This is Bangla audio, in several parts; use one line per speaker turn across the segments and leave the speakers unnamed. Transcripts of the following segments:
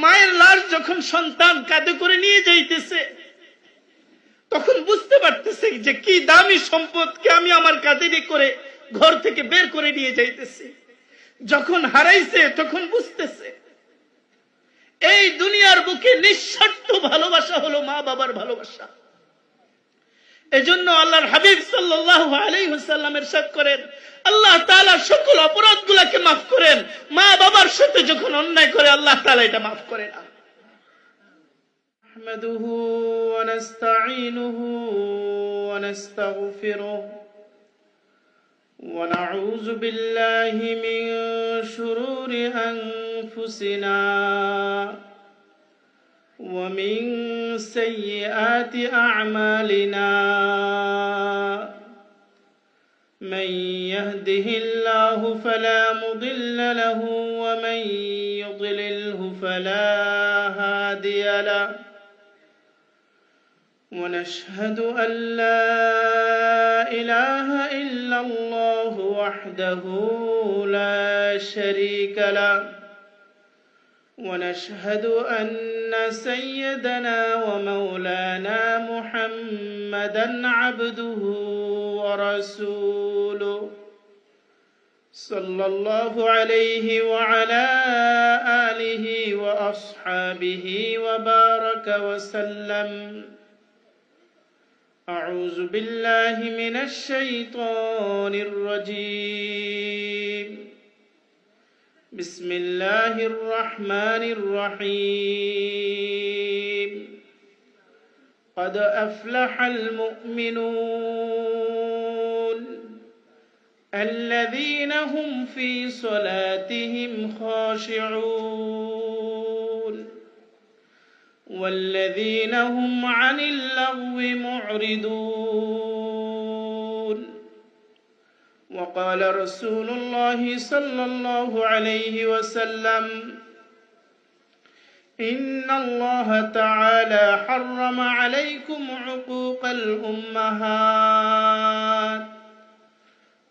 মায়ের লাশ যখন সন্তান কাঁধে করে নিয়ে যাইতেছে, তখন বুঝতে পারতেছে যে কি দামি সম্পদকে আমি আমার কাঁধে করে ঘর থেকে বের করে নিয়ে যাইতেছি। যখন হারাইছে তখন বুঝতেছে এই দুনিয়ার বুকে নিঃস্বার্থ ভালোবাসা হলো মা বাবার ভালোবাসা। এজন্য আল্লাহর হাবিব সাল্লাল্লাহু আলাইহি ওয়াসাল্লাম ইরশাদ করেন, আল্লাহ তাআলা সকল অপরাধগুলোকে মাফ করেন, মা বাবার সাথে যখন অন্যায় করে আল্লাহ তাআলা এটা মাফ করে না। نحمده ونستعينه ونستغفره ونعوذ بالله من شرور أنفسنا ومن سيئات أعمالنا من يهده الله فلا مضل له ومن يضلله فلا هادي له ونشهد أن لا إله إلا الله وحده لا شريك له ونشهد أن سيدنا ومولانا محمدا عبده ورسوله صلى الله عليه وعلى آله وأصحابه وبارك وسلم. أعوذ بالله من الشيطان الرجيم. بسم الله الرحمن الرحيم. قد أفلح المؤمنون الذين هم في صلاتهم خاشعون والذين هم عن اللغو معرضون. وقال رسول الله صلى الله عليه وسلم إن الله تعالى حرم عليكم عقوق الأمهات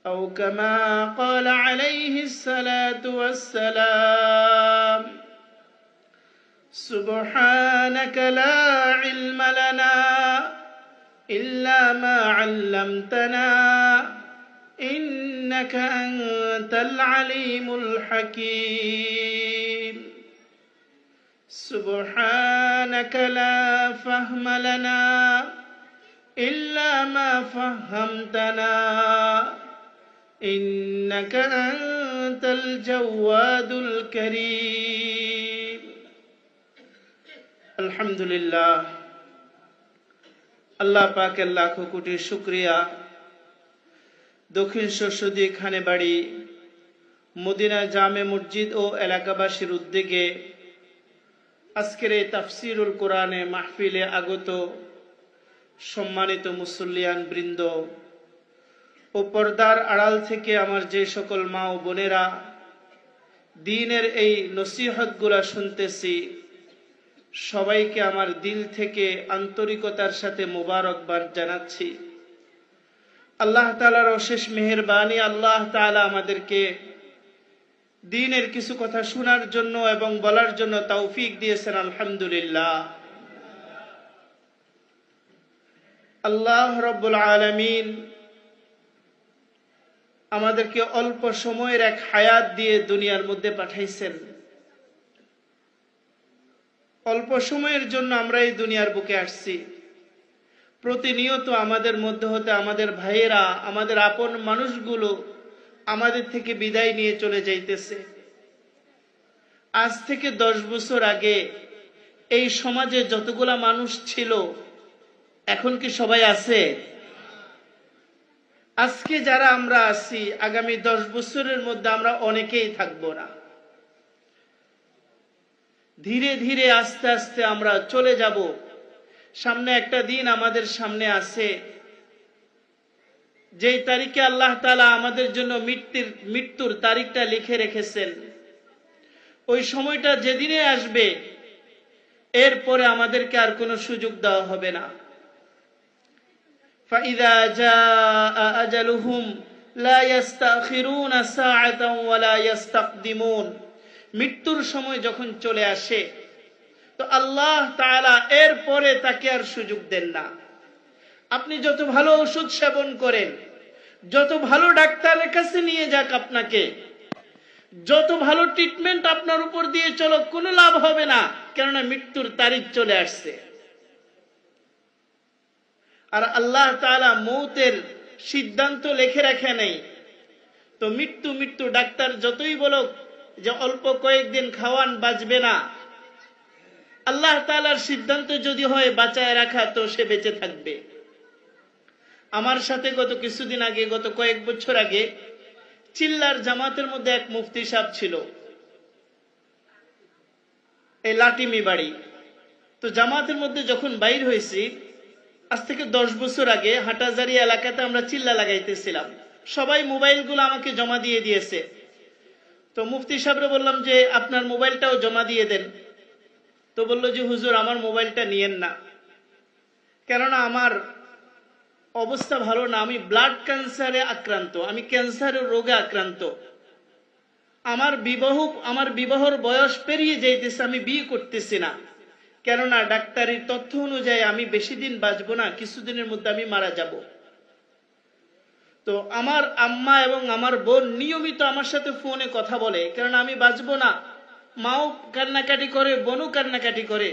أو كما قال عليه الصلاة والسلام. سبحانك لا علم لنا إلا ما علمتنا إنك أنت العليم الحكيم. سبحانك لا فهم لنا إلا ما فهمتنا إنك أنت الجواد الكريم. আলহামদুলিল্লাহ, আল্লাহ পাকের লাখো কোটি শুকরিয়া। দক্ষিণ শস্যদী খানেবাড়ি মদিনা জামে মসজিদ ও এলাকাবাসীর উদ্যোগে আজকের এই তাফসিরুল কোরআনে মাহফিলে আগত সম্মানিত মুসল্লিয়ান বৃন্দ ও পর্দার আড়াল থেকে আমার যে সকল মা ও বোনেরা দ্বীনের এই নসিহতগুলা শুনতেছি, সবাইকে আমার দিল থেকে আন্তরিকতার সাথে মোবারকবাদ জানাচ্ছি। আল্লাহ তাআলার অশেষ মেহেরবানি, আল্লাহ তাআলা আমাদেরকে দ্বীনের কিছু কথা শোনার জন্য এবং বলার জন্য তৌফিক দিয়েছেন, আলহামদুলিল্লাহ। আল্লাহ রাব্বুল আলামিন আমাদেরকে অল্প সময়ের এক হায়াত দিয়ে দুনিয়ার মধ্যে পাঠাইছেন। অল্প সময়ের জন্য আমরা এই দুনিয়ার বুকে আসছি। প্রতিনিয়ত আমাদের মধ্যে হতে আমাদের ভাইয়েরা, আমাদের আপন মানুষগুলো আমাদের থেকে বিদায় নিয়ে চলে যাইতেছে। আজ থেকে 10 বছর আগে এই সমাজে যতগুলা মানুষ ছিল, এখন কি সবাই আছে? আজকে যারা আমরা আছি, আগামী 10 বছরের মধ্যে আমরা অনেকেই থাকবো না। ধীরে ধীরে আস্তে আস্তে আমরা চলে যাব। সামনে একটা দিন আমাদের সামনে আছে, যেই তারিখে আল্লাহ তাআলা আমাদের জন্য মৃত্যুর তারিখটা লিখে রেখেছেন। ওই সময়টা যেদিনে আসবে, এরপরে আমাদেরকে আর কোনো সুযোগ দেওয়া হবে না। فَإِذَا جَاءَ أَجَلُهُمْ لَا يَسْتَأْخِرُونَ سَاعَةً وَلَا يَسْتَقْدِمُونَ। মৃত্যুর সময় যখন চলে আসে, তো আল্লাহ তাআলা এর পরে তাকে আর সুযোগ দেন না। আপনি যত ভালো ওষুধ সেবন করেন, যত ভালো ডাক্তারের কাছে নিয়ে যাক আপনাকে, যত ভালো ট্রিটমেন্ট আপনার উপর দিয়ে চলো, কোনো লাভ হবে না, কেননা মৃত্যুর তারিখ চলে আসছে। আর আল্লাহ তাআলা মৌতের সিদ্ধান্ত লিখে রাখে নেই। তো মৃত্যু মৃত্যু ডাক্তার যতই বলুক যে অল্প কয়েকদিন খাওয়ান, বাঁচবে না, আল্লাহ তাআলার সিদ্ধান্ত যদি হয় বাঁচায় রাখা, তো সে বেঁচে থাকবে। আমার সাথে গত কিছুদিন আগে, গত কয়েক বছর আগে চিল্লার জামাতের মধ্যে এক মুফতি সাহেব ছিল, এই লাটিমি বাড়ি। তো জামাতের মধ্যে যখন বাইর হয়েছি, আজ থেকে 10 বছর আগে হাটাজারি এলাকাতে আমরা চিল্লা লাগাইতেছিলাম, সবাই মোবাইলগুলো আমাকে জমা দিয়ে দিয়েছে। তো মুফতি সাহেবরে বললাম যে আপনার মোবাইলটাও জমা দিয়ে দেন। তো বলল যে হুজুর আমার মোবাইলটা নিয়েন না, কেননা আমার অবস্থা ভালো না, আমি ব্লাড ক্যান্সারে আক্রান্ত, আমি ক্যান্সারের রোগে আক্রান্ত, আমার বিবাহর বয়স পেরিয়ে যাইতেছে, আমি বিয়ে করতেছি না, কেননা ডাক্তারি তথ্য অনুযায়ী আমি বেশি দিন বাঁচবো না, কিছুদিনের মধ্যে আমি মারা যাব। তো আমার আম্মা এবং আমার বোন নিয়মিত আমার সাথে ফোনে কথা বলে, কারণ আমি বাঁচবো না, মাও কান্নাকাটি করে, বোনও কান্নাকাটি করে,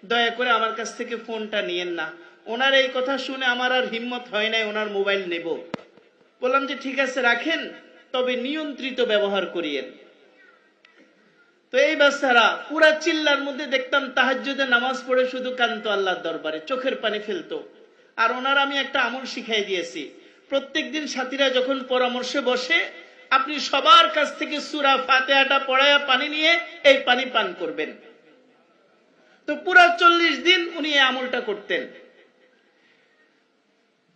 দয়া করে আমার কাছ থেকে ফোনটা নিয়েন না। ওনার এই কথা শুনে আমার আর হিম্মত হয় নাই ওনার মোবাইল নেব। বললাম যে ঠিক আছে রাখেন, তবে নিয়ন্ত্রিত ব্যবহার করিয়েন। তো এই বাচ্চারা পুরা চিল্লার মধ্যে দেখতাম তাহাজ্জুদে নামাজ পড়ে শুধু কাঁদতো আল্লাহর দরবারে, চোখের পানি ফেলতো। আর ওনার আমি একটা আমল শিখাই দিয়েছি, প্রত্যেকদিন সাথীরা যখন পরামর্শে বসে, আপনি সবার কাছ থেকে সূরা ফাতিহাটা পড়ায়া পানি নিয়ে এই পানি পান করবেন। তো পুরা 40 দিন উনি এই আমলটা করতেন।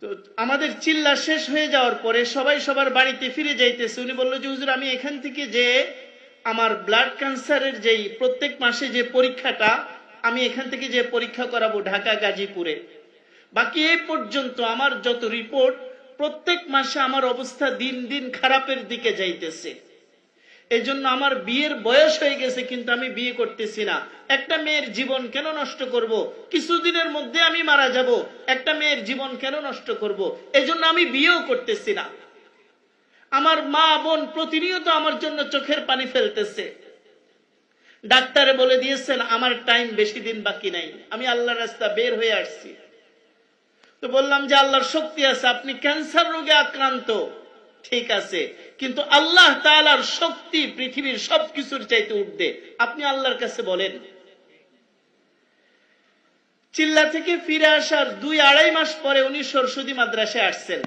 তো আমাদের চিল্লা শেষ হয়ে যাওয়ার পরে সবাই সবার বাড়িতে ফিরে যাইতেছে। উনি বলল যে হুজুর আমি এখান থেকে যে আমার ব্লাড ক্যান্সারের যেই প্রত্যেক মাসে যে পরীক্ষাটা, আমি এখান থেকে যে পরীক্ষা করাবো ঢাকা গাজীপুরে, বাকি এই পর্যন্ত আমার যত রিপোর্ট, প্রত্যেক মাসে আমার অবস্থা দিন দিন খারাপের দিকে যাইতেছে। এই জন্য আমার বিয়ের বয়স হয়ে গেছে, কিন্তু আমি বিয়ে করতেছি না। একটা মেয়ের জীবন কেন নষ্ট করব? কিছুদিনের মধ্যে আমি মারা যাব, একটা মেয়ের জীবন কেন নষ্ট করব? এই জন্য আমি বিয়েও করতেছি না। আমার মা বোন প্রতিনিয়ত আমার জন্য চোখের পানি ফেলতেছে। ডাক্তারে বলে দিয়েছেন আমার টাইম বেশি দিন বাকি নাই, আমি আল্লাহর রাস্তা বের হয়ে আসছি। তো বললাম যে আল্লাহর শক্তি আছে, আপনি ক্যান্সার রোগে আক্রান্ত, ঠিক আছে, কিন্তু আল্লাহ তাআলার শক্তি পৃথিবীর সবকিছুর চাইতে ঊর্ধ্বে, আপনি আল্লাহর কাছে বলেন। চিল্লা থেকে ফিরে আসার 2-2.5 মাস পরে উনি সরস্বতী মাদ্রাসায় আসছেন।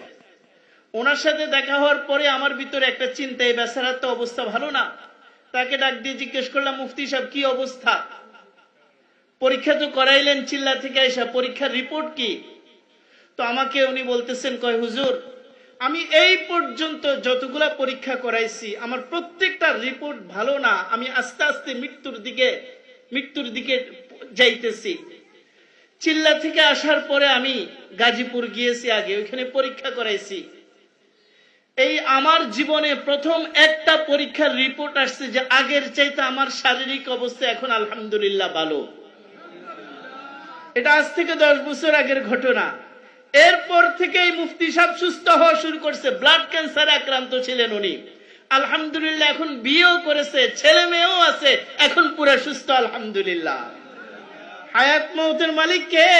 ওনার সাথে দেখা হওয়ার পরে আমার ভিতরে একটা চিন্তা, এই বেচারার তো অবস্থা ভালো না। তাকে ডাক দিয়ে জিজ্ঞেস করলাম, মুফতি সাহেব কি অবস্থা? পরীক্ষা তো করাইলেন চিল্লা থেকে আইসা, পরীক্ষার রিপোর্ট কি? তো আমাকে উনি বলতেছেন, কয় হুজুর আমি এই পর্যন্ত যতগুলা পরীক্ষা করাইছি আমার প্রত্যেকটা রিপোর্ট ভালো না, আমি আস্তে আস্তে মৃত্যুর দিকে যাইতেছি। চিল্লা থেকে আসার পরে আমি গাজীপুর গিয়েছি, আগে ওইখানে পরীক্ষা করাইছি। এই আমার জীবনে প্রথম একটা পরীক্ষার রিপোর্ট আসছে যে আগের চাইতে আমার শারীরিক অবস্থা এখন আলহামদুলিল্লাহ ভালো। এটা আজ থেকে 10 বছর আগের ঘটনা। এরপর থেকে এই মুফতি সাহেব সুস্থ হওয়া শুরু করছে। ব্লাড ক্যান্সারে আক্রান্ত ছিলেন উনি, আলহামদুলিল্লাহ এখন বিয়েও করেছে, ছেলে মেয়েও আছে, এখন পুরো সুস্থ আলহামদুলিল্লাহ। হায়াত মওতের মালিক কে?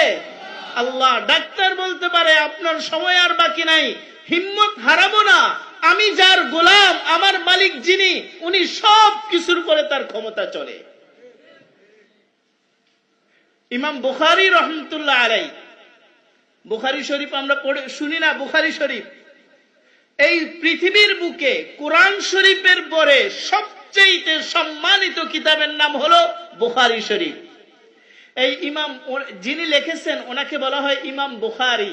আল্লাহ। ডাক্তার বলতে পারে আপনার সময় আর বাকি নাই, হিম্মত হারাবো না, আমি যার গোলাম, আমার মালিক যিনি, উনি সব কিছুর উপরে তার ক্ষমতা চলে। ইমাম বুখারী রহমতুল্লাহ আলাইহি, বুখারী শরীফ আমরা পড়ে শুনি না, বুখারী শরীফ এই পৃথিবীর বুকে কোরআন শরীফের পরে সবচেয়ে সম্মানিত কিতাবের নাম হলো বুখারী শরীফ। এই ইমাম যিনি লিখেছেন ওনাকে বলা হয় ইমাম বুখারী।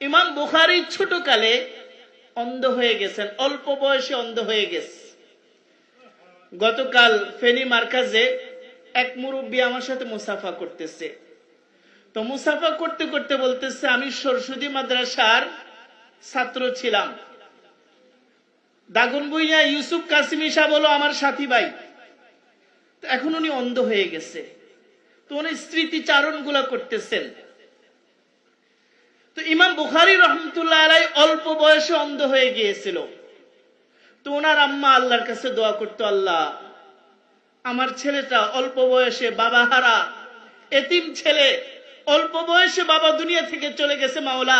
ইমাম বুখারী ছোটকালে অন্ধ হয়ে গেছেন, অল্প বয়সে অন্ধ হয়ে গেছে। গতকাল ফেনী মার্কাজে এক মুরব্বী আমার সাথে মুসাফা করতেছে। তো মুসাফা করতে করতে বলতেছে আমি সরস্বতী মাদ্রাসার ছাত্র ছিলাম, দাগনভূঞা ইউসুফ কাসিমি সাহেব হলো আমার সাথী ভাই, এখন উনি অন্ধ হয়ে গেছে। তো উনি স্মৃতিচারণ গুলা করতেছেন। তো ইমাম বুখারী রহমতুল্লাহ আলাইহি অল্প বয়সে অন্ধ হয়ে গিয়েছিল। তো ওনার আম্মা আল্লাহর কাছে দোয়া করতো, আল্লাহ আমার ছেলেটা অল্প বয়সে বাবা হারা এতিম ছেলে, অল্প বয়সে বাবা দুনিয়া থেকে চলে গেছে, মাওলা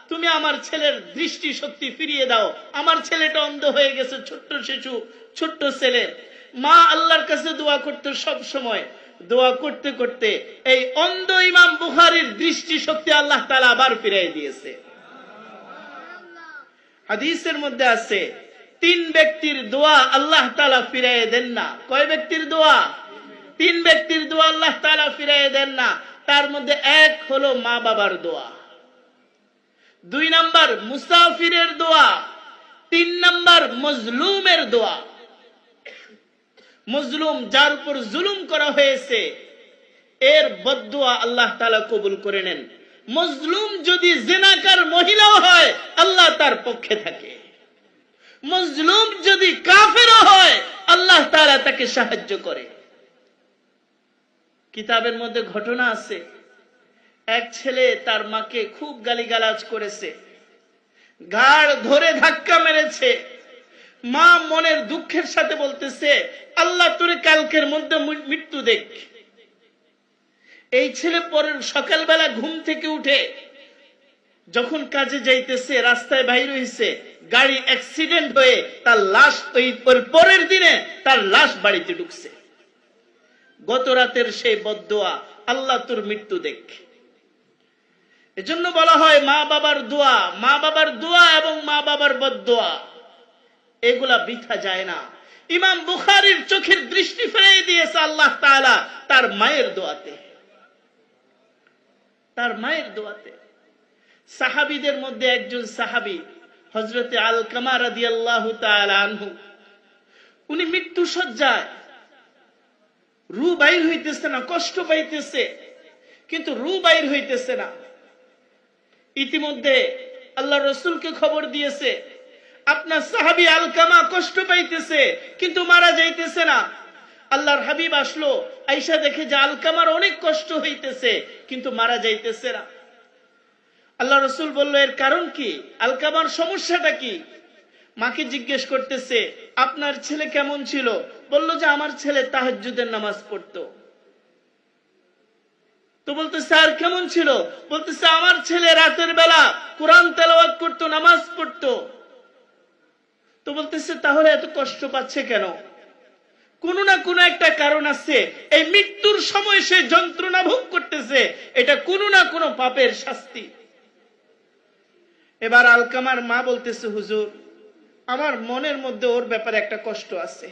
তুমি আমার ছেলের দৃষ্টি শক্তি ফিরিয়ে দাও, আমার ছেলেটা অন্ধ হয়ে গেছে, ছোট্ট শিশু, ছোট্ট ছেলে। মা আল্লাহর কাছে দোয়া করতে সব সময়, দোয়া করতে করতে এই অন্ধ ইমাম বুখারীর দৃষ্টি শক্তি আল্লাহ তাআলা আবার ফিরিয়ে দিয়েছে। হাদিসের মধ্যে আছে 3 ব্যক্তির দোয়া আল্লাহ তাআলা ফিরিয়ে দেন না। কয় ব্যক্তির দোয়া? 3 ব্যক্তির দোয়া আল্লাহ তাআলা ফিরিয়ে দেন না। তার মধ্যে এক হলো মা বাবার দোয়া, 2 নাম্বার মুসাফিরের দোয়া, 3 নাম্বার মজলুমের দোয়া। মজলুম, যার উপর জুলুম করা হয়েছে, এর বদদুয়া আল্লাহ তাআলা কবুল করে নেন। মজলুম যদি জিনাকার মহিলাও হয় আল্লাহ তার পক্ষে থাকে। মজলুম যদি কাফেরও হয় আল্লাহ তাআলা তাকে সাহায্য করে। কিতাবের মধ্যে ঘটনা আছে, এক ছেলে তার মাকে খুব গালিগালাজ করেছে, ঘাড় ধরে ধাক্কা মেরেছে। মা মনের দুঃখের সাথে বলতেছে, আল্লাহ তোরে কালকের মধ্যে মৃত্যু দেখ। এই ছেলে পরের সকালবেলা ঘুম থেকে উঠে যখন কাজে যাইতেছে, রাস্তায় বাইর হইছে, গাড়ি অ্যাক্সিডেন্ট হয়ে তার লাশ, ওই পরের দিনে তার লাশ বাড়িতে ঢুকছে। গত রাতের সেই বদদুয়া, আল্লাহ তোর মৃত্যু দেখ। এজন্য বলা হয় মা বাবার দোয়া, মা বাবার দোয়া এবং মা বাবার বদদুয়া এগুলা বৃথা যায় না। ইমাম বুখারীর চোখের দৃষ্টি ফিরিয়ে দিয়েছে আল্লাহ তাআলা তার মায়ের দোয়াতে, তার মায়ের দোয়াতে। সাহাবীদের মধ্যে একজন সাহাবী হযরতে আলকামা রাদিয়াল্লাহু তাআলা আনহু, উনি মৃত্যু সজ্জায়, রু বাইর হইতেছে না, কষ্ট পাইতেছে, কিন্তু রু বাইর হইতেছে না। ইতিমধ্যে আল্লাহ রাসূলকে খবর দিয়েছে, আপনার সাহাবী আলকামা কষ্ট পাইতেছে কিন্তু মারা যাইতেছে না। আল্লাহর হাবিব আসলো, আয়েশা দেখে যে আলকামার অনেক কষ্ট হইতেছে কিন্তু মারা যাইতেছে না। আল্লাহ রাসূল বলল, এর কারণ কি? আলকামার সমস্যাটা কি? মাকে জিজ্ঞেস করতেছে, আপনার ছেলে কেমন ছিল? বলল যে আমার ছেলে তাহাজ্জুদের নামাজ পড়তো। তো বলতেছে আর কেমন ছিল? বলতেছে আমার ছেলে রাতের বেলা কোরআন তেলাওয়াত করতো, নামাজ পড়তো। তো বলতেছে তাহলে এত কষ্ট পাচ্ছে কেন? কোনো না কোনো একটা কারণ আছে। এই মৃত্যুর সময় সে যন্ত্রণা ভোগ করতেছে, এটা কোনো না কোনো পাপের শাস্তি। এবার আলকামার মা বলতেছে, হুজুর আমার মনের মধ্যে ওর ব্যাপারে একটা কষ্ট আছে।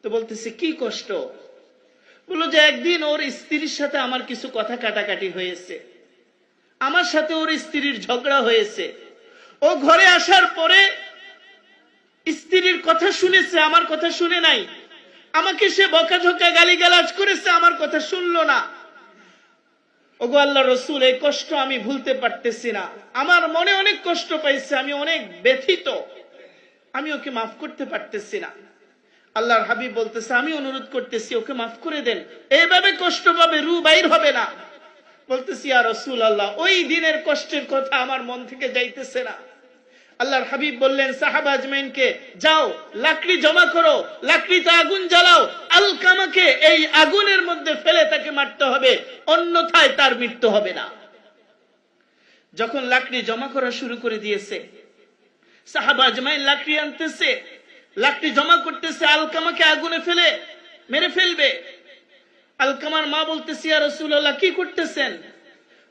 তো বলতেছে কি কষ্ট? বললো যে একদিন ওর স্ত্রীর সাথে আমার কিছু কথা কাটাকাটি হয়েছে, আমার সাথে ওর স্ত্রীর ঝগড়া হয়েছে। ও ঘরে আসার পরে স্ত্রীর কথা শুনেছে, আমার কথা শুনে নাই। আমাকে সে বকাঝকা গালিগালাজ করেছে, আমার কথা শুনলো না। ওগো আল্লাহর রাসূল, এই কষ্ট আমি ভুলতে পারতেছি না, আমার মনে অনেক কষ্ট পাইছে, আমি অনেক ব্যথিত, আমি ওকে মাফ করতে পারতেছি না। আল্লাহর হাবিব বলতেছে, আমি অনুরোধ করতেছি ওকে মাফ করে দেন, এইভাবে কষ্ট পাবে, রু বাইর হবে না। বলতেছি ইয়া রাসূলুল্লাহ, ওই দিনের কষ্টের কথা আমার মন থেকে যাইতেছে না। আল্লাহর হাবিব বললেন সাহাবা আজমাইনকে, যাও লাকড়ি জমা করো, লাকড়িতে আগুন জ্বালাও, আলকামাকে এই আগুনের মধ্যে ফেলে তাকে মারতে হবে, অন্যথায় তার মৃত্যু হবে না। যখন লাকড়ি জমা করা শুরু করে দিয়েছে, সাহাবা আজমাইন লাকড়ি আনতেছে, লাকড়ি জমা করতেছে, আলকামাকে আগুনে ফেলে মেরে ফেলবে। আলকামার মা বলতেছে, ইয়া রাসূলুল্লাহ কি করতেছেন?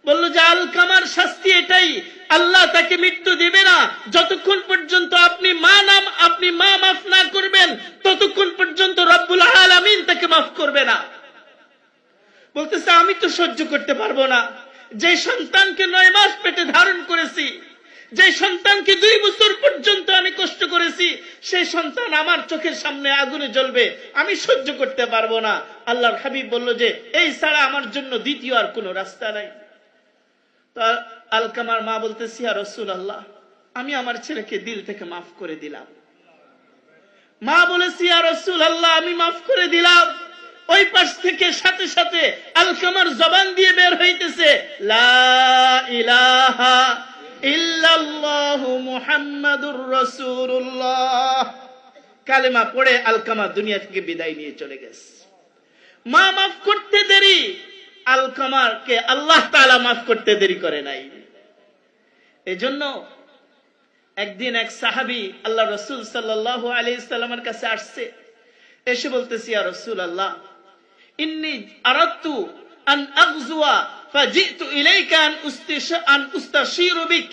বলল যে আলকামার শাস্তি এটাই, আল্লাহ তাকে মৃত্যু দিবে না যতক্ষণ পর্যন্ত আপনি মা মাফ না করবেন, ততক্ষণ পর্যন্ত রব্বুল আলামিন তাকে মাফ করবে না। বলতেছে আমি তো সহ্য করতে পারবো না, যে সন্তানকে 9 মাস পেটে ধারণ করেছি, যে সন্তানকে 2 বছর পর্যন্ত আমি কষ্ট করেছি, সেই সন্তান আমার চোখের সামনে আগুনে জ্বলবে, আমি সহ্য করতে পারবো না। আল্লাহর হাবিব বলল যে এই ছাড়া আমার জন্য দ্বিতীয় আর কোনো রাস্তা নাই। আলকামার মা বলতেছি, ইয়া রাসূলুল্লাহ আমি আমার ছেলেকে দিল থেকে মাফ করে দিলাম। মা বলেছি, ইয়া রাসূলুল্লাহ আমি মাফ করে দিলাম, ওই পাশ থেকে সাথে সাথে আলকামার জবান দিয়ে বের হইতেছে, লা ইলাহা ইল্লাল্লাহু মুহাম্মাদুর রাসূলুল্লাহ। কালেমা পড়ে আলকামা দুনিয়া থেকে বিদায় নিয়ে চলে গেছে। মা মাফ করতে দেরি, আলকামাকে আল্লাহ তাআলা মাফ করতে দেরি করে নাই। এজন্য একদিন এক সাহাবী আল্লাহ রাসূল সাল্লাল্লাহু আলাইহি সাল্লামের কাছে আসছে, এসে বলতেছে, ইয়া রাসূলুল্লাহ, ইন্নী আরাদতু আন আগজুয়া ফাজিতু ইলাইকা আন উস্তাশীরু বিক।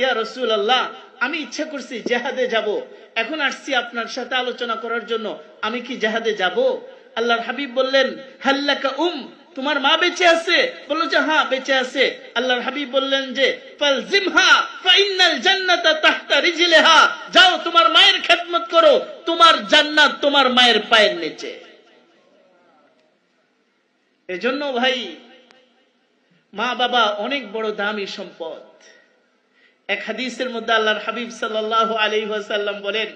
ইয়া রাসূলুল্লাহ, আমি ইচ্ছা করছি জিহাদে যাব, এখন আসছি আপনার সাথে আলোচনা করার জন্য, আমি কি জিহাদে যাব? আল্লাহর হাবিব বললেন, হাল্লাকা তোমার মা বেঁচে আছে? বলল যে হ্যাঁ বেঁচে আছে। আল্লাহর হাবিব বললেন যে ফালজিমহা ফাইন্নাল জান্নাতা তাহতা রিজলিহা, যাও তোমার মায়ের খেদমত করো, তোমার জান্নাত তোমার মায়ের পায়ের নিচে। এজন্য ভাই, মা বাবা অনেক বড় দামি সম্পদ। এক হাদিসের মধ্যে আল্লাহর হাবিব সাল্লাল্লাহু আলাইহি ওয়াসাল্লাম বলেন,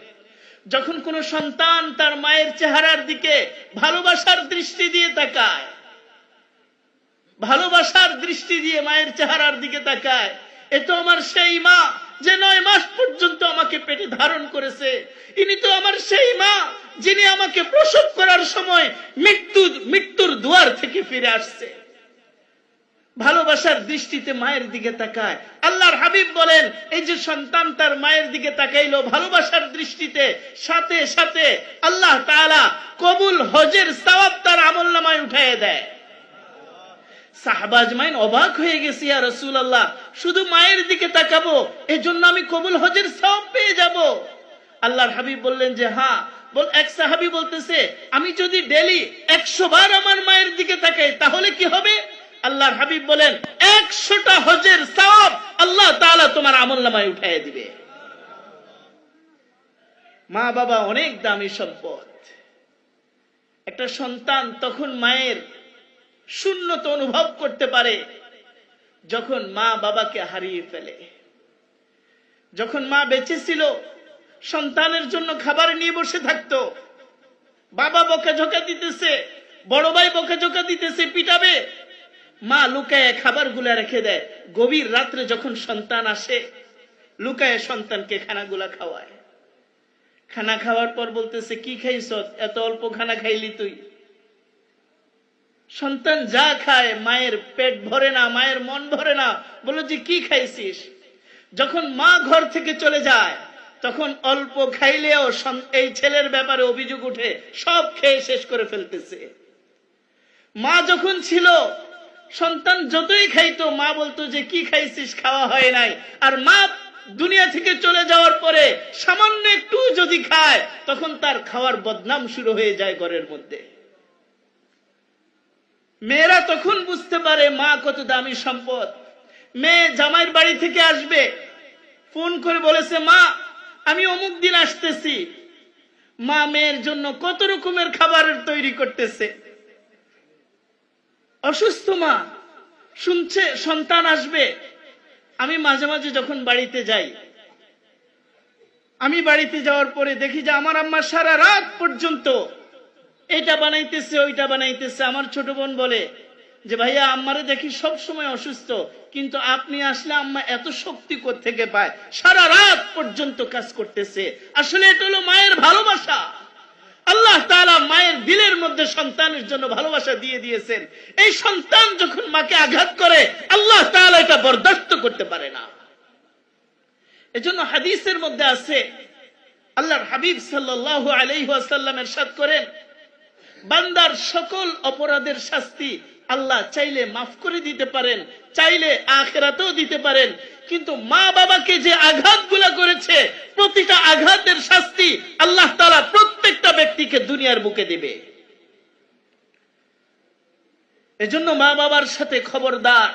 যখন কোন সন্তান তার মায়ের চেহারার দিকে ভালোবাসার দৃষ্টি দিয়ে তাকায়, ভালোবাসার দৃষ্টি দিয়ে মায়ের চেহারার দিকে তাকায়, এ তো আমার সেই মা যে 9 মাস পর্যন্ত আমাকে পেটে ধারণ করেছে, ইনি তো আমার সেই মা যিনি আমাকে প্রসব করার সময় মৃত্যুর দুয়ার থেকে ফিরে আসছে। ভালোবাসার দৃষ্টিতে মায়ের দিকে তাকায়। আল্লাহর হাবিব বলেন, এই যে সন্তান তার মায়ের দিকে তাকাইলো ভালোবাসার দৃষ্টিতে, সাথে সাথে আল্লাহ তাআলা কবুল হজের সওয়াব তার আমলনামায় উঠায় দেয়। সাহাবা আজমাইন অবাক হয়ে গেছে, ইয়া রাসূলুল্লাহ, শুধু মায়ের দিকে তাকাবো এজন্য আমি কবুল হজের সওয়াব পেয়ে যাব? আল্লাহর হাবিব বললেন যে হ্যাঁ। এক সাহাবী বলতেছে, আমি যদি ডেইলি 100 বার আমার মায়ের দিকে তাকাই তাহলে কি হবে? আল্লাহর হাবিব বলেন, 100টা হজের সওয়াব আল্লাহ তাআলা তোমার আমলনামায় উঠায় দিবে। মা বাবা অনেক দামি সম্পদ। একটা সন্তান তখন মায়ের শূন্যতা অনুভব করতে পারে যখন মা বাবাকে হারিয়ে ফেলে। যখন মা বেঁচে ছিল, সন্তানের জন্য খাবার নিয়ে বসে থাকতো, বাবা বকাঝকা দিতেছে, বড় ভাই বকাঝকা দিতেছে, পিটাবে, মা লুকায় খাবারগুলা রেখে দেয়। গভীর রাত্রে যখন সন্তান আসে, লুকায় সন্তানকে খানাগুলা খাওয়ায়। খানা খাওয়ার পর বলতেছে, কি খাইছ? এত অল্প খানা খাইলি তুই? সন্তান যা খায় মায়ের পেট ভরে না, মায়ের মন ভরে না। বলো যে কি খাইছিস? যখন মা ঘর থেকে চলে যায় তখন অল্প খাইলেও এই ছেলের ব্যাপারে অভিযোগ উঠে, সব খেয়ে শেষ করে ফেলতেছে। মা যখন ছিল, সন্তান যতই খাইতো মা বলতো যে কি খাইছিস? খাওয়া হয় নাই। আর মা দুনিয়া থেকে চলে যাওয়ার পরে সামান্য একটু যদি খায় তখন তার খাওয়ার বদনাম শুরু হয়ে যায় ঘরের মধ্যে। মেয়েরা তখন বুঝতে পারে মা কত দামি সম্পদ। মেয়ে জামাইয়ের বাড়ি থেকে আসবে, ফোন করে বলেছে, মা আমি অমুক দিন আসতেছি। মা মেয়ের জন্য কত রকমের খাবারের তৈরি করতেছে। অসুস্থ মা শুনছে সন্তান আসবে। আমি মাঝে মাঝে যখন বাড়িতে যাই, আমি বাড়িতে যাওয়ার পরে দেখি যে আমার আম্মা সারা রাত পর্যন্ত এটা বানাইতেছে, ওইটা বানাইতেছে। আমার ছোট বোন বলে যে ভাইয়া, আম্মারে দেখি সব সময় অসুস্থ, কিন্তু আপনি আসলে আম্মা এত শক্তি কোত্থেকে পায়? সারা রাত পর্যন্ত কাজ করতেছে। আসলে এটা হলো মায়ের ভালোবাসা। আল্লাহ তাআলা মায়ের দিলের মধ্যে সন্তানের জন্য ভালোবাসা দিয়ে দিয়েছেন। এই সন্তান যখন মাকে আঘাত করে, আল্লাহ তাআলা এটা বরদাস্ত করতে পারে না। এজন্য হাদিসের মধ্যে আছে, আল্লাহর হাবিব সাল্লাল্লাহু আলাইহি ওয়াসাল্লাম ইরশাদ করেন, বান্দার সকল অপরাধের শাস্তি আল্লাহ চাইলে মাফ করে দিতে পারেন, চাইলে আখিরাতেও দিতে পারেন, কিন্তু মা বাবাকে যে আঘাতগুলো করেছে প্রতিটা আঘাতের শাস্তি আল্লাহ তাআলা প্রত্যেকটা ব্যক্তিকে দুনিয়ার বুকে দিবে। এজন্য মা বাবার সাথে খবরদার,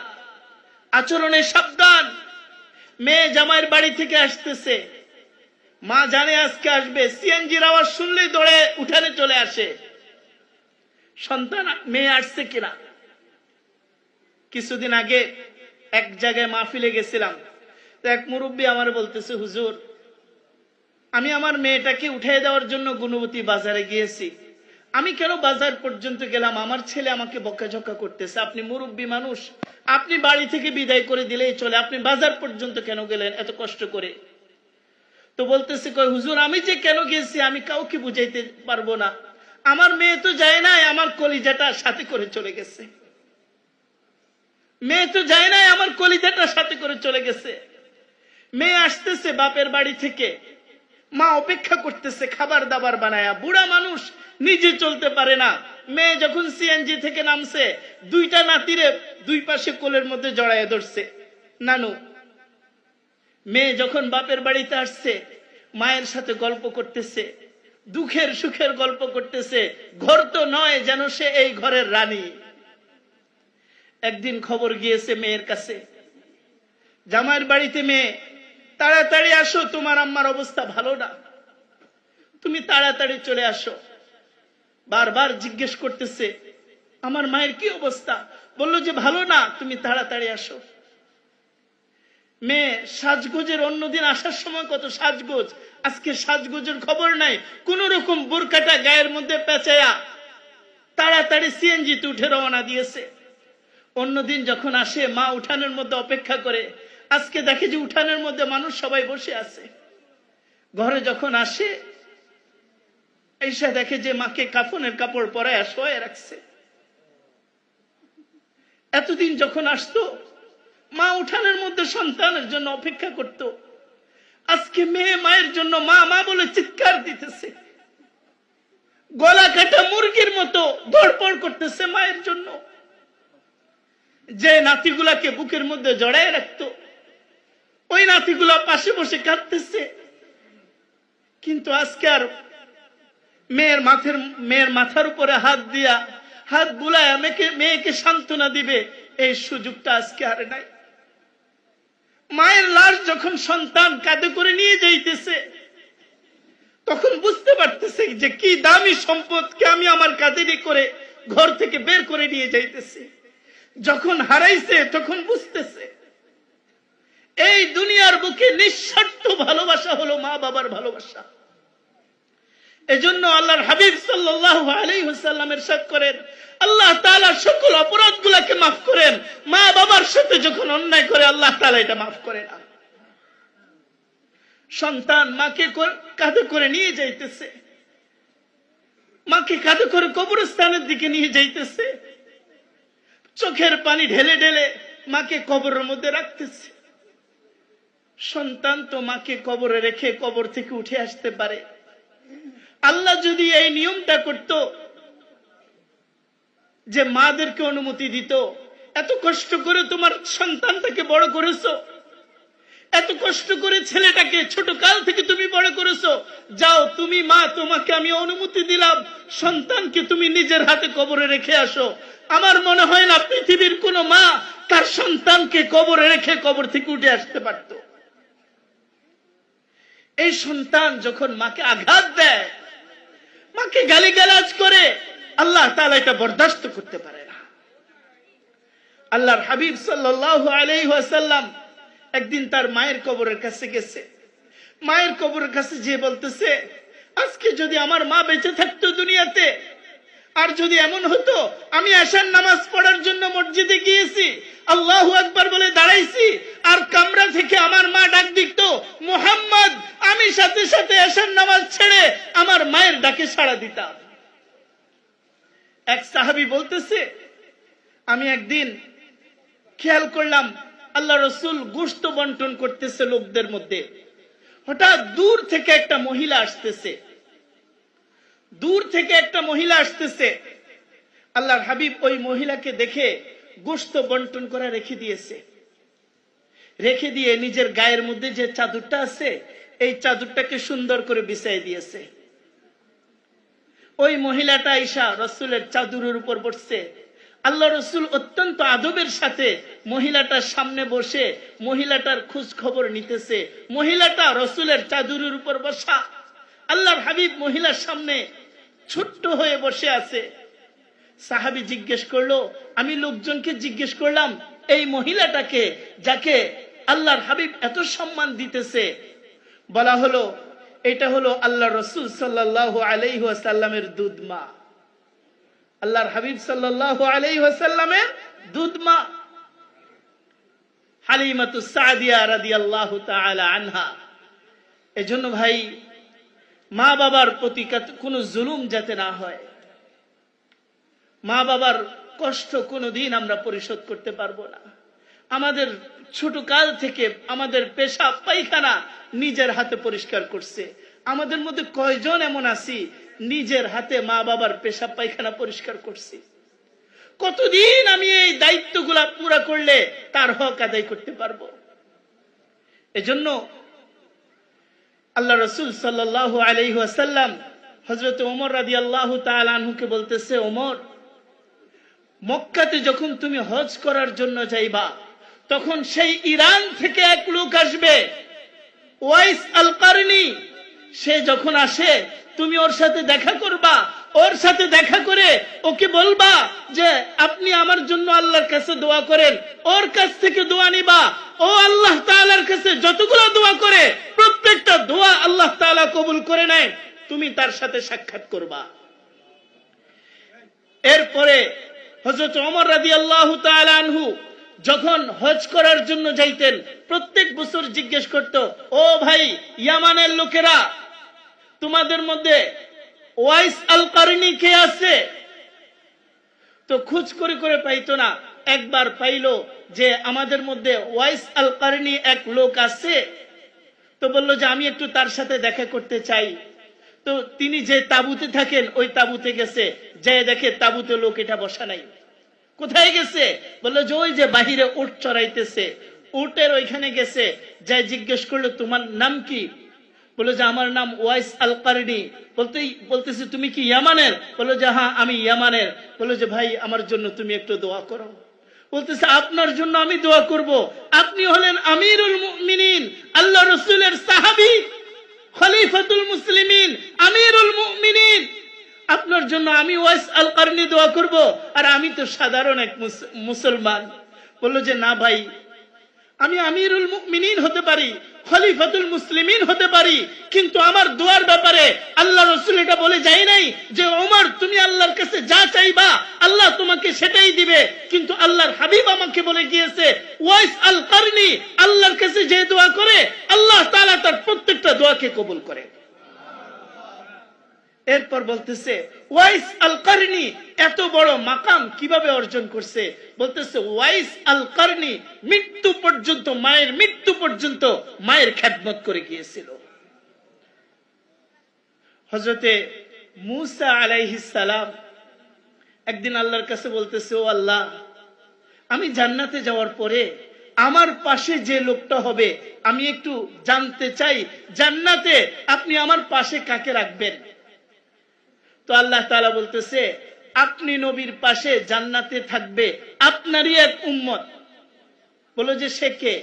আচরণে সাবধান। মেয়ে জামাইয়ের বাড়ি থেকে আসতেছে, মা জানে আজকে আসবে, সিএনজির আওয়াজ শুনলেই দৌড়ে উঠানে চলে আসে, সন্তান মেয়ে আসছে কিনা। কিছুদিন আগে এক জায়গায় মাহফিলে গেছিলাম, তো এক মুরব্বী আমার বলতেছে, হুজুর আমি আমার মেয়েটাকে উঠিয়ে দেওয়ার জন্য গুণবতী বাজারে গিয়েছি, আমি কেন বাজার পর্যন্ত গেলাম, আমার ছেলে আমাকে বকাঝকা করতেছে, আপনি মুরব্বী মানুষ, আপনি বাড়ি থেকে বিদায় করে দিলেই চলে, আপনি বাজার পর্যন্ত কেন গেলেন এত কষ্ট করে? তো বলতেছে, কয় হুজুর আমি যে কেন গেছি আমি কাউকে বুঝাইতে পারবো না, আমার মেয়ে তো যায় নাই, আমার কলিজাটা সাথে করে চলে গেছে, মেয়ে তো যায় নাই, আমার কলিজাটা সাথে করে চলে গেছে। মেয়ে আসতেছে বাপের বাড়ি থেকে, মা অপেক্ষা করতেছে খাবার দাবার বানায়া, বুড়া মানুষ নিজে চলতে পারে না। মেয়ে যখন সিএনজি থেকে নামছে, দুইটা নাতিরে দুই পাশে কোলের মধ্যে জড়াইয়া ধরছে নানু। মেয়ে যখন বাপের বাড়িতে আসছে, মায়ের সাথে গল্প করতেছে, দুঃখের সুখের গল্প করতেছে, ঘর তো নয় যেন সে এই ঘরের রানী। একদিন খবর গিয়েছে মেয়ের কাছে, জামাইয়ের বাড়িতে মেয়ে, তাড়াতাড়ি আসো, তোমার আম্মার অবস্থা ভালো না, তুমি তাড়াতাড়ি চলে আসো। বারবার জিজ্ঞেস করতেছে আমার মায়ের কি অবস্থা, বললো যে ভালো না, তুমি তাড়াতাড়ি আসো। মেয়ে সাজগোজের, অন্যদিন আসার সময় কত সাজগোজ, আজকে সাজগোজের খবর নাই, কোন রকম বোরকাটা গায়ের মধ্যে পেঁচায়া তাড়াতাড়ি সিএনজিতে উঠে রওনা দিয়েছে। অন্যদিন যখন আসে মা উঠানের মধ্যে অপেক্ষা করে, আজকে দেখে যে উঠানের মধ্যে মানুষ সবাই বসে আছে। ঘরে যখন আসে, এসে দেখে যে মাকে কাফনের কাপড় পরায় শোয়ে রাখছে। এতদিন যখন আসতো, মা উঠানের মধ্যে সন্তানের জন্য অপেক্ষা করত, আজকে মেয়ে মায়ের জন্য মা মা বলে চিৎকার দিতেছে, গলা কাটা মুরগির মতো ধড়পড় করতেছে মায়ের জন্য। যে নাতিগুলাকে বুকের মধ্যে জড়ায় রাখতো, ওই নাতিগুলা পাশে বসে কাঁদতেছে। কিন্তু আজকে আর মেয়ের মাথার উপরে হাত দিয়া, হাত বুলায় মেয়েকে সান্ত্বনা দিবে, এই সুযোগটা আজকে আর নাই। মায়ের লাশ যখন সন্তান কাঁধে করে নিয়ে যাইতেছে, তখন বুঝতে পারতেছে যে কি দামি সম্পদকে আমি আমার কাঁধে করে ঘর থেকে বের করে নিয়ে যাইতেছি। যখন হারাইছে তখন বুঝতেছে এই দুনিয়ার বুকে নিঃস্বার্থ ভালোবাসা হলো মা বাবার ভালোবাসা। এজন্য আল্লাহর হাবিব সাল্লাল্লাহু আলাইহি ওয়াসাল্লাম ইরশাদ করেন, আল্লাহ তাআলা সকল অপরাধগুলোকে মাফ করেন, মা বাবার সাথে যখন অন্যায় করে আল্লাহ তাআলা এটা মাফ করে না। সন্তান মাকে কাঁধে করে নিয়ে যাইতেছে, মাকে কাঁধে করে কবরস্থানের দিকে নিয়ে যাইতেছে, চোখের পানি ঢেলে ঢেলে মাকে কবরের মধ্যে রাখতেছে। সন্তান তো মাকে কবরে রেখে কবর থেকে উঠে আসতে পারে। আল্লাহ যদি এই নিয়মটা করত যে মাদেরকে অনুমতি দিত, এত কষ্ট করে তোমার সন্তানটাকে বড় করেছো, এত কষ্ট করে ছেলেটাকে ছোট কাল থেকে তুমি বড় করেছো, যাও তুমি মা, তোমাকে আমি অনুমতি দিলাম, সন্তানকে তুমি নিজের হাতে কবরে রেখে আসো। আমার মনে হয় না পৃথিবীর কোন মা তার সন্তানকে কবরে রেখে কবর থেকে উঠে আসতে পারত। এই সন্তান যখন মাকে আঘাত দেয়, মাকে গালিগালাজ করে, আল্লাহ তাআলা এটা বরদাস্ত করতে পারে না। আল্লাহর হাবিব সাল্লাল্লাহু আলাইহি ওয়াসাল্লাম একদিন তার মায়ের কবরের কাছে গেছে। মায়ের কবরের কাছে যে বলতেছে, আজকে যদি আমার মা বেঁচে থাকতো দুনিয়াতে, আর যদি এমন হতো আমি এশার নামাজ পড়ার জন্য মসজিদে গিয়েছি, আল্লাহু আকবার বলে দাঁড়াইছি, আর কামরা থেকে আমার মা ডাক দিত মুহাম্মদ, আমি সাথে সাথে এশার নামাজ ছেড়ে আমার মায়ের ডাকে সাড়া দিতাম। এক সাহাবী বলতেছে, আমি একদিন খেয়াল করলাম আল্লাহ রসুল গোশত বন্টন করতেছে লোকদের মধ্যে, হঠাৎ দূর থেকে একটা মহিলা আসতেছে, দূর থেকে একটা মহিলা আসতেছে। আল্লাহর হাবিব ওই মহিলাকে দেখে গোশত বন্টন করে রেখে দিয়েছে, রেখে দিয়ে নিজের গায়ের মধ্যে যে চাদরটা আছে এই চাদরটাকে সুন্দর করে বিছাই দিয়েছে। ওই মহিলাটা আয়েশা রসুলের চাদরের উপর বসছে। আল্লাহ রসুল অত্যন্ত আদবের সাথে মহিলাটার সামনে বসে মহিলাটার খোঁজ খবর নিতেছে। মহিলাটা রসুলের চাদরের উপর বসা, আল্লাহর হাবিব মহিলার সামনে ছোট্ট হয়ে বসে আছে। সাহাবী জিজ্ঞেস করলো, আমি লোকজনকে জিজ্ঞেস করলাম এই মহিলাটাকে যাকে আল্লাহর হাবিব এত সম্মান দিতেছে, বলা হলো এটা হলো আল্লাহ রসুল সাল্লাল্লাহু আলাইহি ওয়াসাল্লামের দুধ মা। আল্লাহর হাবিব সাল্লাল্লাহু আলাইহি ওয়াসাল্লামের দুধ মা হালিমাতুস সাদিয়া রাদিয়াল্লাহু তাআলা আনহা। এজন্য ভাই, মা বাবার প্রতি কোনো জুলুম যাতে না হয়, মা বাবার কষ্ট কোনোদিন আমরা পরিশোধ করতে পারবো না। আমাদের ছোট কাল থেকে আমাদের পেশাব পায়খানা নিজের হাতে পরিষ্কার করছে। আমাদের মধ্যে কয়জন এমন আছি নিজের হাতে মা বাবার পেশাব পায়খানা পরিষ্কার করছি? কতদিন আমি এই দায়িত্বগুলা পুরা করলে তার হক আদায় করতে পারবো? এজন্য আল্লাহ রাসূল সাল্লাল্লাহু আলাইহি ওয়াসাল্লাম হযরত ওমর রাদিয়াল্লাহু তাআলা আনহুকে বলতেছে, ওমর, মক্কাতে যখন তুমি হজ করার জন্য যাইবা, তখন সেই ইরান থেকে এক লোক আসবে, ওয়াইস আল কারনি। সে যখন আসে তুমি ওর সাথে দেখা করবা। ওর সাথে দেখা করে ওকে বলবা যে আপনি আমার জন্য আল্লাহর কাছে দোয়া করেন। ওর কাছ থেকে দোয়া নিবা। ও আল্লাহ তাআলার কাছে যতগুলো দোয়া করে প্রত্যেকটা দোয়া আল্লাহ তাআলা কবুল করে নেয়। তুমি তার সাথে সাক্ষাৎ করবা। এরপরে হযরত ওমর রাদিয়াল্লাহু তাআলা আনহু যখন হজ করার জন্য যাইতেন, প্রত্যেক বছর জিজ্ঞেস করত, ও ভাই ইয়ামানের লোকেরা, তোমাদের মধ্যে ওয়াইস আল কারনি কে আছে? তো খোঁজ করে করে পাইতো না। একবার পাইলো যে আমাদের মধ্যে ওয়াইস আল কারনি এক লোক আছে। তো বলল যে আমি একটু তার সাথে দেখা করতে চাই। তো তিনি যে তাঁবুতে থাকেন ওই তাঁবুতে গেছে, যে দেখে তাঁবুতে লোক এটা বসা নাই। কোথায় গেছে? বললো যে ওই যে বাহিরে উট চড়াইতেছে, উটের ওইখানে গেছে। যাই জিজ্ঞেস করলো তোমার নাম কি? বললো যে আমার নাম ওয়াইস আল কারনি। বলতেছে তুমি কি ইয়ামানের? বললো যে হ্যাঁ আমি ইয়ামানের। বললো যে ভাই আমার জন্য তুমি একটু দোয়া করো। বলতেছে আপনার জন্য আমি দোয়া করব? আপনি হলেন আমিরুল মুমিনিন, আল্লাহ রাসূলের সাহাবী, খলিফাতুল মুসলিমিন, আমিরুল মুমিনিন। আপনার জন্য আমি ওয়াইস আল কারনি দোয়া করব? আর আমি তো সাধারণ এক মুসলমান। বললো যে না ভাই, আমি আমিরুল মুমিনিন হতে পারি, খলিফাতুল মুসলিমিন হতে পারি, কিন্তু আমার দোয়ার ব্যাপারে আল্লাহ রাসূল এটা বলে যায় নাই যে ওমর তুমি আল্লাহর কাছে যা চাইবা আল্লাহ তোমাকে সেটাই দিবে। কিন্তু আল্লাহর হাবিব আমাকে বলে গিয়েছে ওয়াইস আল কারনি আল্লাহর কাছে যে দোয়া করে আল্লাহ তাআলা তার প্রত্যেকটা দোয়াকে কবুল করে। এরপর বলতেছে ওয়াইস আল কারনি এত বড় মাকাম কিভাবে অর্জন করছে? বলতেছে ওয়াইস আল কারনি মৃত্যু পর্যন্ত, মায়ের মৃত্যু পর্যন্ত মায়ের খেদমত করে গিয়েছিল। হযরতে মূসা আলাইহিস সালাম একদিন আল্লাহর কাছে বলতেছে, ও আল্লাহ, আমি জান্নাতে যাওয়ার পরে আমার পাশে যে লোকটা হবে আমি একটু জানতে চাই, জান্নাতে আপনি আমার পাশে কাকে রাখবেন? তো আল্লাহ তাআলা বলতেছে আপনি নবীর পাশে জান্নাতে থাকবে আপনারই এক উম্মত। বলো যে সে কে?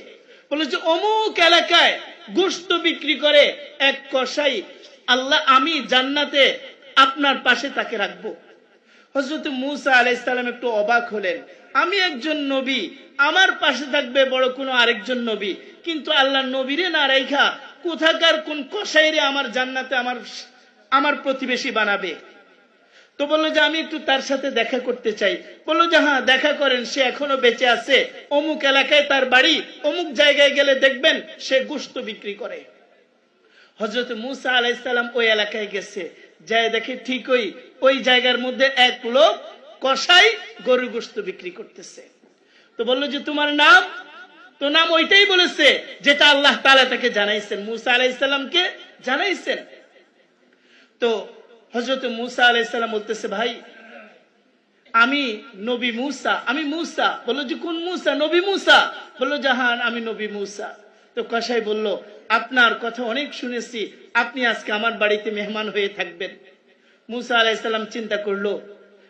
বলো যে অমুক এলাকায় গোশত বিক্রি করে এক কসাই, আল্লাহ আমি জান্নাতে আপনার পাশে তাকে রাখবো। হযরত মূসা আলাইহিস সালাম একটু অবাক হলেন, আমি একজন নবী, আমার পাশে থাকবে বড় কোনো আরেকজন নবী, কিন্তু আল্লাহ নবীরে না রাইখা কোথাকার কোন কসাইরে আমার জান্নাতে আমার প্রতিবেশী বানাবে? তো বললো যে আমি একটু তার সাথে দেখা করতে চাই। বললো যে হ্যাঁ দেখা করেন, সে এখনো বেঁচে আছে, অমুক এলাকায় তার বাড়ি, অমুক জায়গায় গেলে দেখবেন সে গোশত বিক্রি করে। হযরত মূসা আলাইহিস সালাম ওই এলাকায় গেছে, যায় দেখে ঠিক ওই জায়গার মধ্যে এক লোক কসাই গরুর গোশত বিক্রি করতেছে। তো বললো যে তোমার নাম? তো নাম ওইটাই বলেছে যেটা আল্লাহ তাআলা তাকে জানাইছেন, মূসা আলাইহিস সালামকে জানাইছেন। তো হযরত মূসা আলাইহিস সালাম বলতেছে ভাই আমি নবী মূসা, আমি মূসা। বললো যে কোন মূসা? নবী মূসা। বললো যে হ্যাঁ আমি নবী মূসা। তো কসাই বলল আপনার কথা অনেক শুনেছি, আপনি আজকে আমার বাড়িতে মেহমান হয়ে থাকবেন। মূসা আলাইহিস সালাম চিন্তা করলো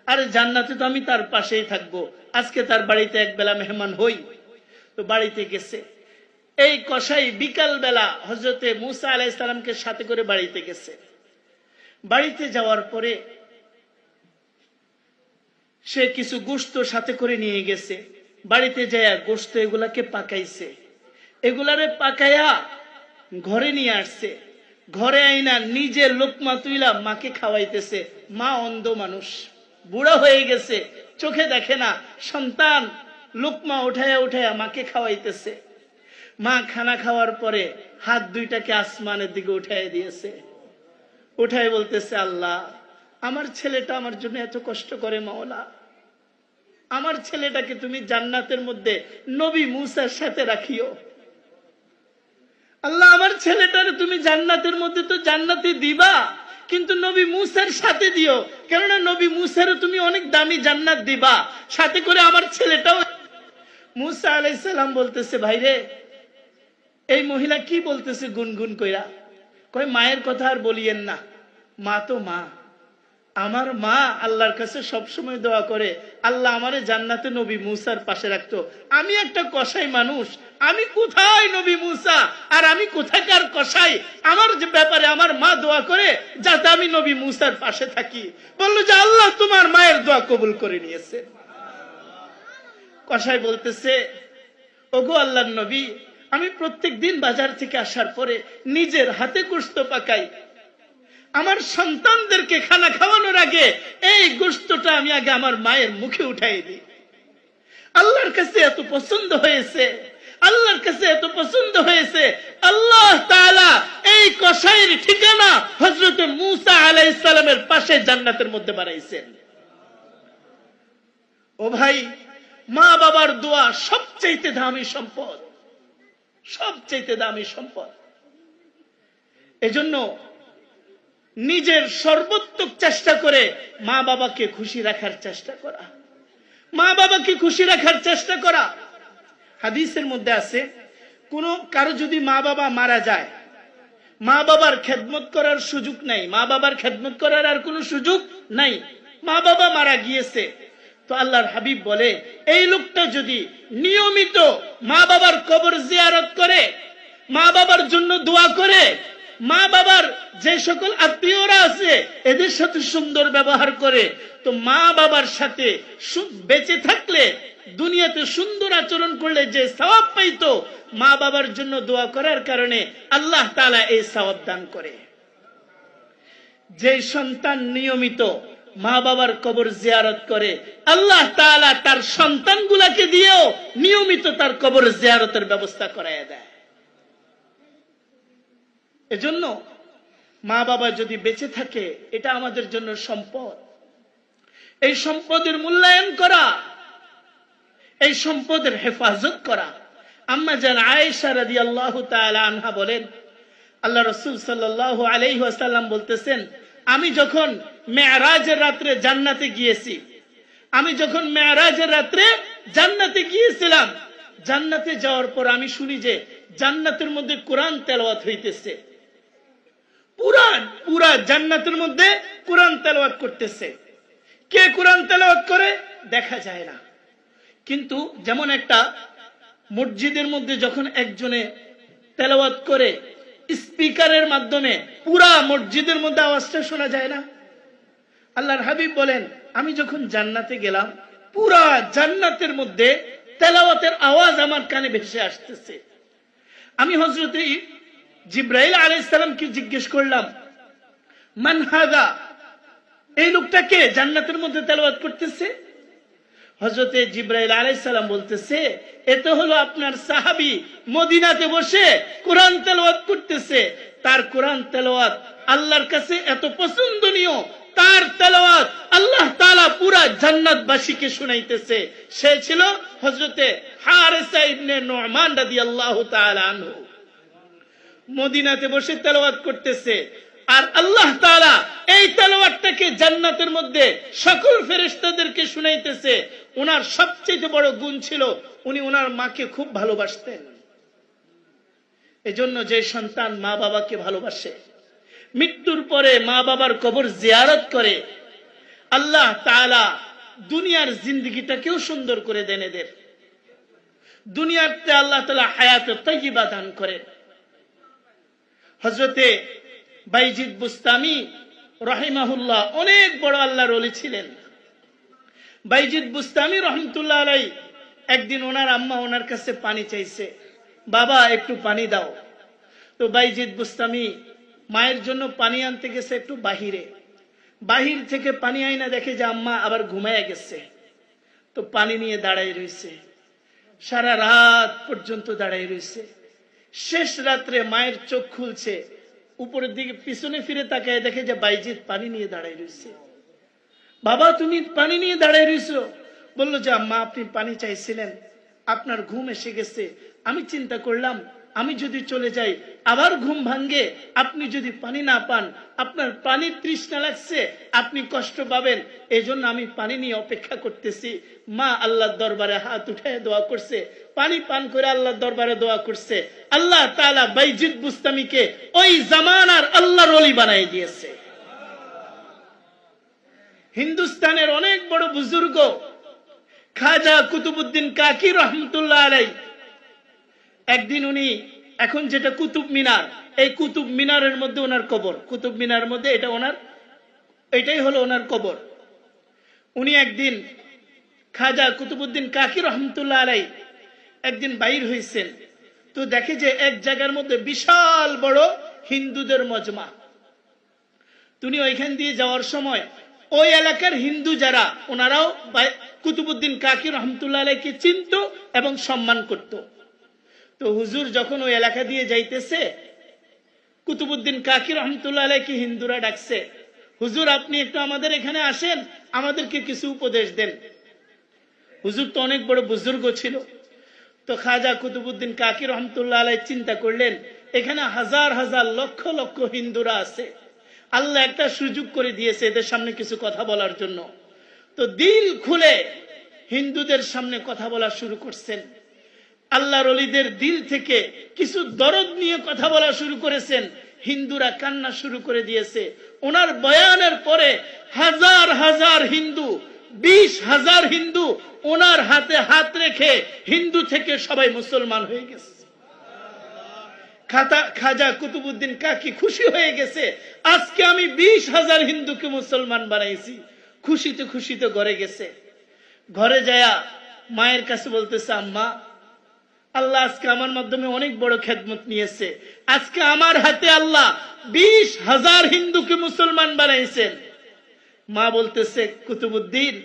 আরে জান্নাতে তো আমি তার পাশেই থাকবো, আজকে তার বাড়িতে একবেলা মেহমান হই। তো বাড়িতে গেছে। এই কসাই বিকাল বেলা হযরতে মূসা আলাইহিস সালামকে সাথে করে বাড়িতে গেছে। বাড়িতে যাওয়ার পরে সে কিছু গোশত সাথে করে নিয়ে গেছে। বাড়িতে যায় গোশত এগুলাকে পাকাইছে, এগুলারে পাকাইয়া ঘরে নিয়ে আসছে। ঘরে আইনা নিজে লোকমা তুইলা মাকে খাওয়াইতেছে। মা অন্ধ মানুষ, বুড়া হয়ে গেছে, চোখে দেখে না। সন্তান লুকমা উঠায়া উঠায়া মাকে খাওয়াইতেছে। মা খানা খাওয়ার পরে হাত দুইটাকে আসমানের দিকে উঠাই দিয়েছে। উঠাই বলতেছে, আল্লাহ, আমার ছেলেটা আমার জন্য এত কষ্ট করে, মাওলা, আমার ছেলেটাকে তুমি জান্নাতের মধ্যে নবী মুসার সাথে রাখিও। আল্লাহ, আমার ছেলেটারে তুমি জান্নাতের মধ্যে তো জান্নাতে দিবা, কিন্তু নবী মুসার সাথে দিও, কেননা নবী মুসারও তুমি অনেক দামি জান্নাত দিবা, সাথে করে আমার ছেলেটাও। মুসা আলাইহিস সালাম বলতেছে, ভাইরে, এই মহিলা কি বলতেছে গুনগুন কইরা? কয়, মায়ের কথা আর বলিয়েন না, মা তো মা। আমার মা আল্লাহর কাছে সবসময় দোয়া করে, আল্লাহ আমারে জান্নাতে নবী মুসার পাশে রাখতো। আমি একটা কসাই মানুষ, আমি কোথায় নবী মুসা আর আমি কোথাকার কসাই? আমার যে ব্যাপারে আমার মা দোয়া করে যাতে আমি নবী মুসার পাশে থাকি। বললো যে আল্লাহ তোমার মায়ের দোয়া কবুল করে নিয়েছে। কসাই বলতেছে, ওগো আল্লাহর নবী, আমি প্রত্যেক দিন বাজার থেকে আসার পরে নিজের হাতে গোশত পাকাই, আমার সন্তানদেরকে খানা খাওয়ানোর আগে এই গোশতটা আমি আগে আমার মায়ের মুখে উঠাই দিই। আল্লাহর কাছে এত পছন্দ হয়েছে, আল্লাহর কাছে এত পছন্দ হয়েছে, আল্লাহ তাআলা এই কসাইয়ের ঠিকানা হযরত মূসা আলাইহিস সালামের পাশে জান্নাতের মধ্যে বানাইছেন। ও ভাই, মা বাবার দোয়া সবচেয়ে দামি সম্পদ, সবচেয়ে দামি সম্পদ। এজন্য নিজের সর্বোত্তম চেষ্টা করে মা বাবাকে খুশি রাখার চেষ্টা করা, মা বাবাকে খুশি রাখার চেষ্টা করা। হাদিসের মধ্যে আছে, কোন কারো যদি মা বাবা মারা যায়, মা বাবার খেদমত করার সুযোগ নাই, মা বাবার খেদমত করার আর কোনো সুযোগ নাই, মা বাবা মারা গিয়েছে, তো আল্লাহর হাবিব বলে, এই লোকটা যদি নিয়মিত মা বাবার কবর জিয়ারত করে, মা বাবার জন্য দোয়া করে, মা বাবার যে সকল আত্মীয়রা আছে এদের সাথে সুন্দর ব্যবহার করে, তো মা বাবার সাথে বেঁচে থাকলে, দুনিয়াতে সুন্দর আচরণ করলে যে সওয়াব পাইতো, মা বাবার জন্য দোয়া করার কারণে আল্লাহ তাআলা এই সওয়াব দান করে। যে সন্তান নিয়মিত মা বাবার কবর জিয়ারত করে, আল্লাহ তাআলা তার সন্তানগুলোকে দিয়েও নিয়মিত তার কবর জিয়ারতের ব্যবস্থা করায় দেয়। এজন্য মা বাবা যদি বেঁচে থাকে, এটা আমাদের জন্য সম্পদ। এই সম্পদের মূল্যায়ন করা, এই সম্পদের হেফাজত করা। আম্মা জান আয়েশা রাদিয়াল্লাহু তাআলা আনহা বলেন, আল্লাহ রাসূল সাল্লাল্লাহু আলাইহি ওয়াসাল্লাম বলতেছেন, আমি যখন মেরাজের রাত্রে জান্নাতে গিয়েছি, আমি যখন মেরাজের রাত্রে জান্নাতে গিয়েছিলাম, জান্নাতে যাওয়ার পর আমি শুনি যে জান্নাতের মধ্যে কোরআন তেলাওয়াত হইতেছে। পুরা জান্নাতের মধ্যে কোরআন তেলাওয়াত করতেছে। কে কোরআন তেলাওয়াত করে দেখা যায় না, কিন্তু যেমন একটা মসজিদের মধ্যে যখন একজনে তেলাওয়াত করে, স্পিকারের মাধ্যমে পুরা মসজিদের মধ্যে আওয়াজটা শোনা যায় না। আল্লাহর হাবিব বলেন, আমি যখন জান্নাতে গেলাম, পুরা জান্নাতের মধ্যে তেলাওয়াতের আওয়াজ আমার কানে ভেসে আসতেছে। আমি হযরত জিবরাইল আলাইহিস সালামকে জিজ্ঞেস করলাম, মান হাদা, এই লোকটাকে জান্নাতের মধ্যে তেলাওয়াত করতেছে? হযরত জিবরাইল আলাইহিস সালাম বলতেছে, এত হলো আপনার সাহাবী, মদিনাতে বসে কোরআন তেলাওয়াত করতেছে। তার কোরআন তেলাওয়াত আল্লাহর কাছে এত পছন্দনীয়, তার তেলাওয়াত আল্লাহ তাআলা পুরা জান্নাতবাসীকে শুনাইতেছে। সে ছিল হযরত হারিসা ইবনে নুমান রাদিয়াল্লাহু তাআলা আনহু। মদিনাতে বসে তেলাওয়াত করতেছে, আর আল্লাহ তাআলা এই তেলাওয়াতটাকে জান্নাতের মধ্যে সকল ফেরেশতাদেরকে শুনাইতেছে। ওনার সবচেয়ে বড় গুণ ছিল, উনি ওনার মাকে খুব ভালোবাসতেন। এজন্য যে সন্তান মা বাবাকে ভালোবাসে, মৃত্যুর পরে মা বাবার কবর জিয়ারত করে, আল্লাহ তাআলা দুনিয়ার জিন্দেগিটাকেও সুন্দর করে দেন এদের। দুনিয়াতে আল্লাহ তাআলা হায়াতে তাইয়্যিবা দান করেন। হযরতে বাইজিদ বুস্তামি রাহিমাহুল্লাহ অনেক বড় আল্লাহর ওলি ছিলেন। বাইজিদ বুস্তামি রাহমাতুল্লাহ আলাইহি একদিন ওনার আম্মা ওনার কাছে পানি চাইছে, বাবা একটু পানি দাও। তো বাইজিদ বুস্তামি মায়ের জন্য পানি আনতে গেছে একটু বাহিরে। বাহির থেকে পানি আইনা দেখে যে আম্মা আবার ঘুমায়া গেছে। তো পানি নিয়ে দাঁড়াই রয়েছে, সারা রাত পর্যন্ত দাঁড়াই রয়েছে। শেষ রাত্রে মায়ের চোখ খুলছে, উপরের দিকে পিছনে ফিরে তাকায় দেখে যে বাইজিৎ পানি নিয়ে দাঁড়াই রয়েছে। বাবা তুমি পানি নিয়ে দাঁড়াই রয়েছো? বললো যে আম্মা আপনি পানি চাইছিলেন, আপনার ঘুম এসে গেছে, আমি চিন্তা করলাম আমি যদি চলে যাই আবার ঘুম ভাঙ্গে, আপনি যদি পানি না পান, আপনার পানির তৃষ্ণা লাগছে, আপনি কষ্ট পাবেন, এই জন্য আমি পানি নিয়ে অপেক্ষা করতেছি। মা আল্লাহর দরবারে হাত উঠায় দোয়া করছে, পানি পান করে আল্লাহর দরবারে দোয়া করছে। আল্লাহ তাআলা বাইজিদ বুস্তামিকে ওই জামানার আল্লাহর ওলি বানাই দিয়েছে। হিন্দুস্তানের অনেক বড় বুজুর্গ খাজা কুতুবউদ্দিন কাকি রহমতুল্লাহ আলাইহি, একদিন উনি, এখন যেটা কুতুব মিনার, এই কুতুব মিনারের মধ্যে ওনার কবর, কুতুব মিনারের মধ্যে এটাই হলো ওনার কবর। উনি একদিন খাজা কুতুবউদ্দিন কাকি রহমতুল্লাহ আলাইহি একদিন বাইর হয়েছেন, তো দেখে যে এক জায়গার মধ্যে বিশাল বড় হিন্দুদের মজমা। তিনি ওইখান দিয়ে যাওয়ার সময় ওই এলাকার হিন্দু যারা, ওনারাও কুতুবউদ্দিন কাকি রহমতুল্লাহ আলাইহিকে চিনত এবং সম্মান করত। তো হুজুর যখন ওই এলাকা দিয়ে যাইতেছে, কুতুবউদ্দিন কাকি রহমতুল্লাহ আলাইহিকে হিন্দুরা ডাকছে, হুজুর আপনি একটু আমাদের এখানে আসেন, আমাদেরকে কিছু উপদেশ দেন। হুজুর তো অনেক বড় বুজুর্গ ছিল। তো খাজা কুতুবউদ্দিন কাকি রহমতুল্লাহ আলাইহি চিন্তা করলেন, এখানে হাজার হাজার লক্ষ লক্ষ হিন্দুরা আছে, আল্লাহ একটা সুযোগ করে দিয়েছে এদের সামনে কিছু কথা বলার জন্য। তো দিল খুলে হিন্দুদের সামনে কথা বলা শুরু করছেন। আল্লাহর ওলিদের দিল থেকে কিছু দরদ নিয়ে কথা বলা শুরু করেছেন। হিন্দুরা কান্না শুরু করে দিয়েছে। ওনার বয়ানের পরে হাজার হাজার হিন্দু, 20,000 হিন্দু ওনার হাতে হাত রেখে হিন্দু থেকে সবাই মুসলমান হয়ে গেছে। খাজা কুতুবউদ্দিন কাকি খুশি হয়ে গেছে, আজকে আমি 20,000 হিন্দুকে মুসলমান বানাইছি। খুশিতে খুশিতে ঘরে গেছে। ঘরে যায়া মায়ের কাছে বলতেছে, আম্মা আল্লাহ আজকে আমার মাধ্যমে অনেক বড় খেদমত নিয়েছে, আজকে আমার হাতে আল্লাহ 20,000 হিন্দুকে মুসলমান বানাইছেন। মা বলতেছে, কুতুবউদ্দিন